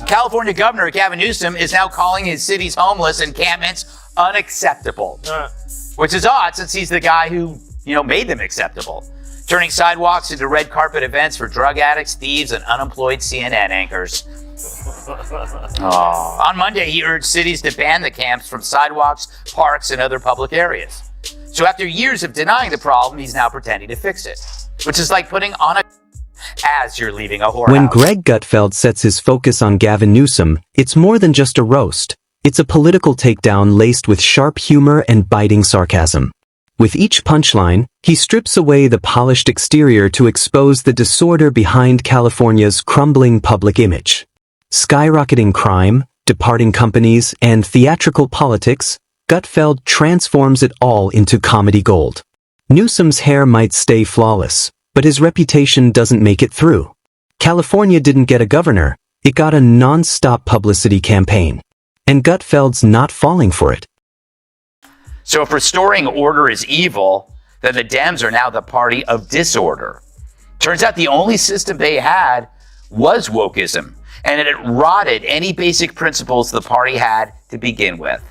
California Governor Gavin Newsom is now calling his city's homeless encampments unacceptable, which is odd since he's the guy who, made them acceptable, turning sidewalks into red carpet events for drug addicts, thieves, and unemployed CNN anchors. On Monday, he urged cities to ban the camps from sidewalks, parks, and other public areas. So after years of denying the problem, he's now pretending to fix it, which is like putting on a as you're leaving a whorehouse. When Greg Gutfeld sets his focus on Gavin Newsom, it's more than just a roast. It's a political takedown laced with sharp humor and biting sarcasm. With each punchline, he strips away the polished exterior to expose the disorder behind California's crumbling public image. Skyrocketing crime, departing companies, and theatrical politics, Gutfeld transforms it all into comedy gold. Newsom's hair might stay flawless, but his reputation doesn't make it through. California didn't get a governor, it got a non-stop publicity campaign. And Gutfeld's not falling for it. So if restoring order is evil, then the Dems are now the party of disorder. Turns out the only system they had was wokeism, and it rotted any basic principles the party had to begin with.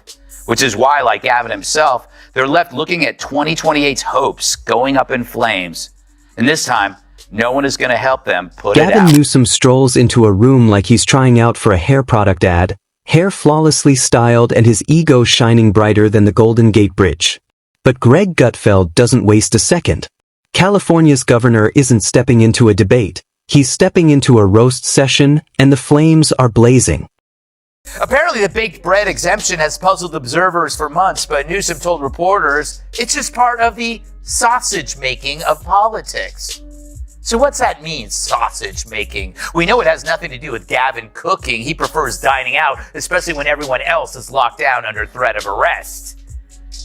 Which is why, like Gavin himself, they're left looking at 2028's hopes going up in flames. And this time, no one is going to help them put it out. Gavin Newsom strolls into a room like he's trying out for a hair product ad, hair flawlessly styled and his ego shining brighter than the Golden Gate Bridge. But Greg Gutfeld doesn't waste a second. California's governor isn't stepping into a debate. He's stepping into a roast session, and the flames are blazing. Apparently, the baked bread exemption has puzzled observers for months, but Newsom told reporters it's just part of the sausage making of politics. So what's that mean, sausage making? We know it has nothing to do with Gavin cooking. He prefers dining out, especially when everyone else is locked down under threat of arrest.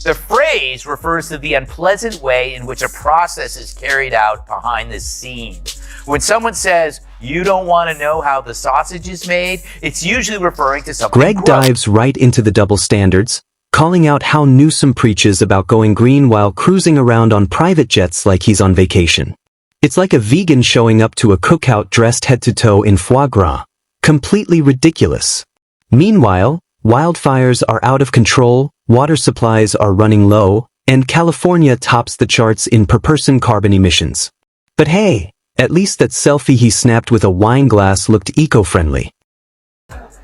The phrase refers to the unpleasant way in which a process is carried out behind the scenes. When someone says, you don't want to know how the sausage is made, it's usually referring to something Greg dives right into the double standards, calling out how Newsom preaches about going green while cruising around on private jets like he's on vacation. It's like a vegan showing up to a cookout dressed head to toe in foie gras. Completely ridiculous. Meanwhile, wildfires are out of control, water supplies are running low, and California tops the charts in per-person carbon emissions. But hey, at least that selfie he snapped with a wine glass looked eco-friendly.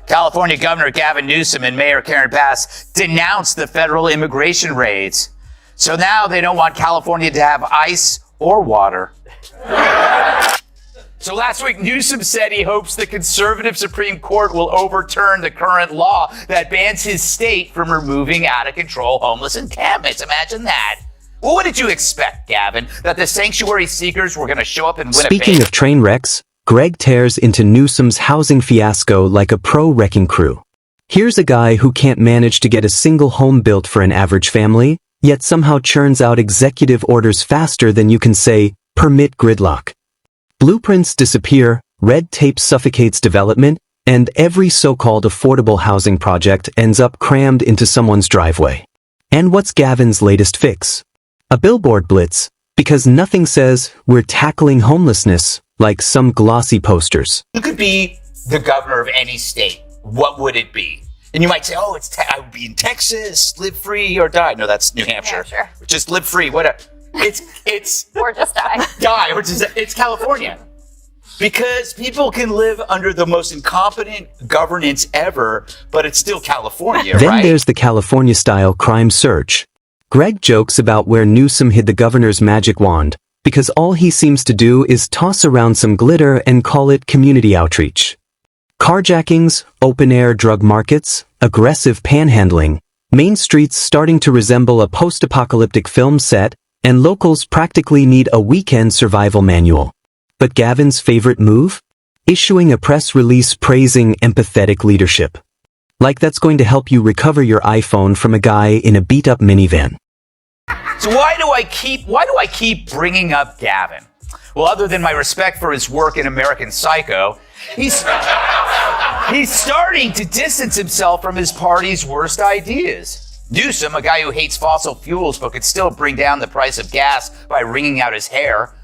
California Governor Gavin Newsom and Mayor Karen Bass denounced the federal immigration raids. So now they don't want California to have ice or water. So last week, Newsom said he hopes the conservative Supreme Court will overturn the current law that bans his state from removing out-of-control homeless encampments. Imagine that. Well, what did you expect, Gavin? That the sanctuary seekers were going to show up in Winnipeg? Speaking of train wrecks, Greg tears into Newsom's housing fiasco like a pro wrecking crew. Here's a guy who can't manage to get a single home built for an average family, yet somehow churns out executive orders faster than you can say, permit gridlock. Blueprints disappear, red tape suffocates development, and every so-called affordable housing project ends up crammed into someone's driveway. And what's Gavin's latest fix? A billboard blitz, because nothing says we're tackling homelessness like some glossy posters. You could be the governor of any state. What would it be? And you might say, oh, I would be in Texas, live free or die. No, that's New Hampshire. Just live free, whatever. It's or just die. Die, or just, it's California. Because people can live under the most incompetent governance ever, but it's still California, right? Then there's the California-style crime surge. Greg jokes about where Newsom hid the governor's magic wand, because all he seems to do is toss around some glitter and call it community outreach. Carjackings, open-air drug markets, aggressive panhandling, main streets starting to resemble a post-apocalyptic film set, and locals practically need a weekend survival manual. But Gavin's favorite move? Issuing a press release praising empathetic leadership. Like that's going to help you recover your iPhone from a guy in a beat-up minivan. So why do I keep bringing up Gavin? Well, other than my respect for his work in American Psycho, he's starting to distance himself from his party's worst ideas. Newsom, a guy who hates fossil fuels but could still bring down the price of gas by wringing out his hair,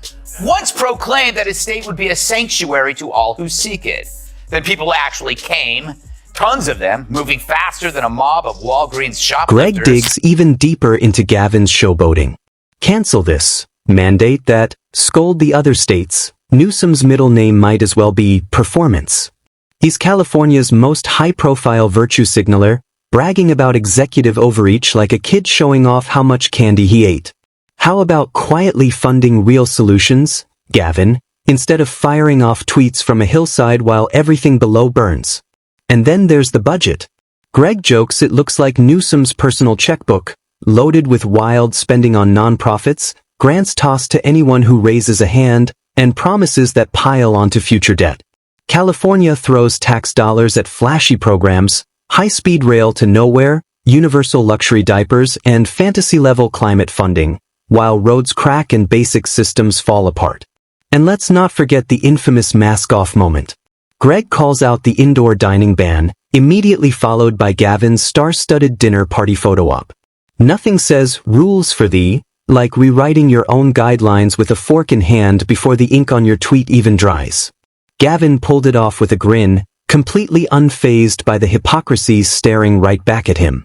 once proclaimed that his state would be a sanctuary to all who seek it. Then people actually came, tons of them, moving faster than a mob of Walgreens shoplifters. Greg digs even deeper into Gavin's showboating. Cancel this. Mandate that. Scold the other states. Newsom's middle name might as well be Performance. He's California's most high-profile virtue signaler, bragging about executive overreach like a kid showing off how much candy he ate. How about quietly funding real solutions, Gavin, instead of firing off tweets from a hillside while everything below burns? And then there's the budget. Greg jokes it looks like Newsom's personal checkbook, loaded with wild spending on nonprofits, grants tossed to anyone who raises a hand, and promises that pile onto future debt. California throws tax dollars at flashy programs, high-speed rail to nowhere, universal luxury diapers, and fantasy-level climate funding, while roads crack and basic systems fall apart. And let's not forget the infamous mask-off moment. Greg calls out the indoor dining ban, immediately followed by Gavin's star-studded dinner party photo op. Nothing says rules for thee, like rewriting your own guidelines with a fork in hand before the ink on your tweet even dries. Gavin pulled it off with a grin, completely unfazed by the hypocrisy staring right back at him.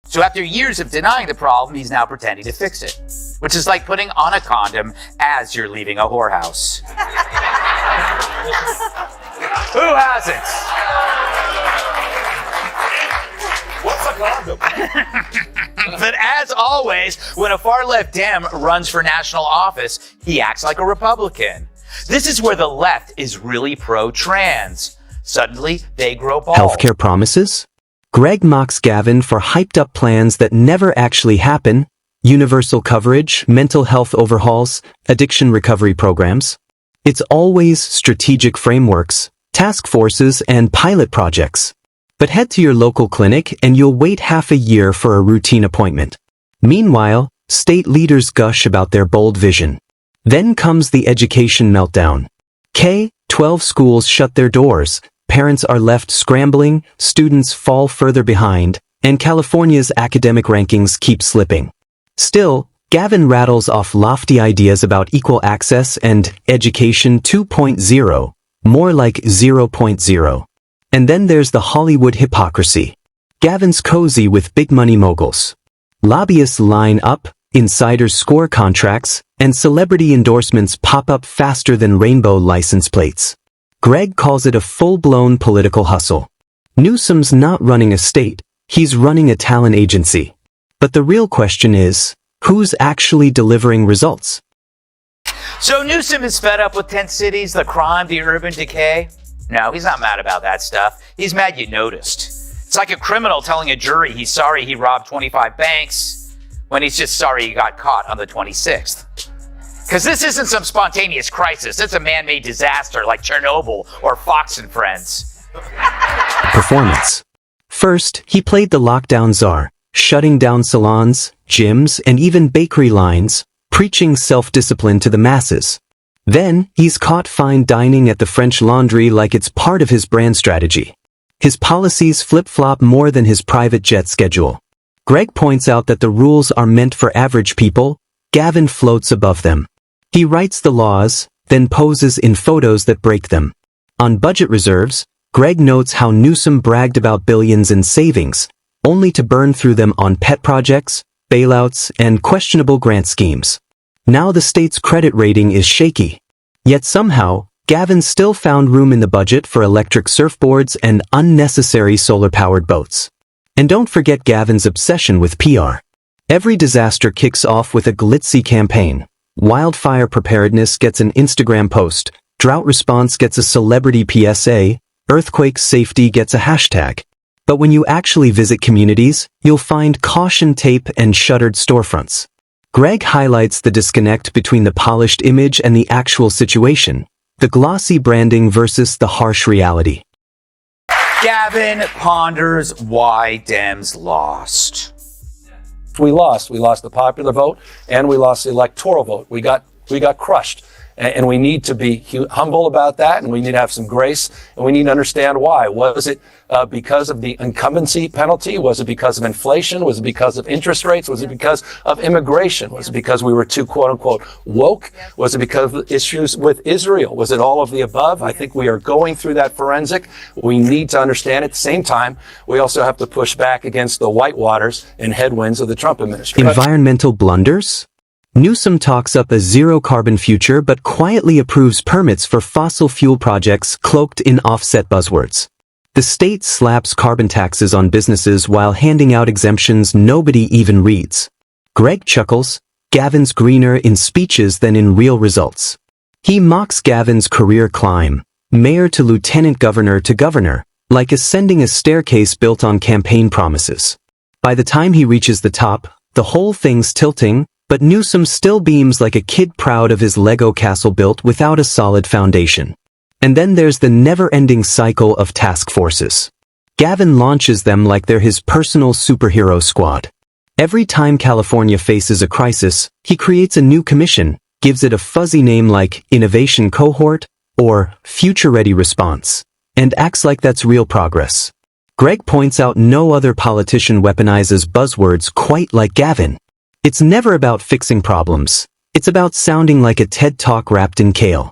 So after years of denying the problem, he's now pretending to fix it, which is like putting on a condom as you're leaving a whorehouse. Who hasn't? What's a condom? But as always, when a far-left Dem runs for national office, he acts like a Republican. This is where the left is really pro-trans. Suddenly, they grow bald. Healthcare promises? Greg mocks Gavin for hyped-up plans that never actually happen. Universal coverage, mental health overhauls, addiction recovery programs. It's always strategic frameworks, task forces, and pilot projects. But head to your local clinic and you'll wait half a year for a routine appointment. Meanwhile, state leaders gush about their bold vision. Then comes the education meltdown. 12 schools shut their doors, parents are left scrambling, students fall further behind, and California's academic rankings keep slipping. Still, Gavin rattles off lofty ideas about equal access and education 2.0, more like 0.0. And then there's the Hollywood hypocrisy. Gavin's cozy with big money moguls. Lobbyists line up, insiders score contracts, and celebrity endorsements pop up faster than rainbow license plates. Greg calls it a full-blown political hustle. Newsom's not running a state, he's running a talent agency. But the real question is, who's actually delivering results? So Newsom is fed up with tent cities, the crime, the urban decay? No, he's not mad about that stuff. He's mad you noticed. It's like a criminal telling a jury he's sorry he robbed 25 banks when he's just sorry he got caught on the 26th. Because this isn't some spontaneous crisis. It's a man-made disaster like Chernobyl or Fox and Friends. Performance. First, he played the lockdown czar, shutting down salons, gyms, and even bakery lines, preaching self-discipline to the masses. Then, he's caught fine dining at the French Laundry like it's part of his brand strategy. His policies flip-flop more than his private jet schedule. Greg points out that the rules are meant for average people. Gavin floats above them. He writes the laws, then poses in photos that break them. On budget reserves, Greg notes how Newsom bragged about billions in savings, only to burn through them on pet projects, bailouts, and questionable grant schemes. Now the state's credit rating is shaky. Yet somehow, Gavin still found room in the budget for electric surfboards and unnecessary solar-powered boats. And don't forget Gavin's obsession with PR. Every disaster kicks off with a glitzy campaign. Wildfire preparedness gets an Instagram post, drought response gets a celebrity PSA, earthquake safety gets a hashtag. But when you actually visit communities, you'll find caution tape and shuttered storefronts. Greg highlights the disconnect between the polished image and the actual situation, the glossy branding versus the harsh reality. Gavin ponders why Dems lost. We lost. We lost the popular vote and we lost the electoral vote. We got crushed. And we need to be humble about that, and we need to have some grace, and we need to understand why. Was it because of the incumbency penalty? Was it because of inflation? Was it because of interest rates? Was it because of immigration? Was it because we were too, quote unquote, woke? Was it because of issues with Israel? Was it all of the above? I think we are going through that forensic. We need to understand at the same time, we also have to push back against the whitewaters and headwinds of the Trump administration. Environmental blunders? Newsom talks up a zero-carbon future but quietly approves permits for fossil fuel projects cloaked in offset buzzwords. The state slaps carbon taxes on businesses while handing out exemptions nobody even reads. Greg chuckles, Gavin's greener in speeches than in real results. He mocks Gavin's career climb, mayor to lieutenant governor to governor, like ascending a staircase built on campaign promises. By the time he reaches the top, the whole thing's tilting, but Newsom still beams like a kid proud of his Lego castle built without a solid foundation. And then there's the never-ending cycle of task forces. Gavin launches them like they're his personal superhero squad. Every time California faces a crisis, he creates a new commission, gives it a fuzzy name like Innovation Cohort or Future Ready Response, and acts like that's real progress. Greg points out no other politician weaponizes buzzwords quite like Gavin. It's never about fixing problems. It's about sounding like a TED Talk wrapped in kale.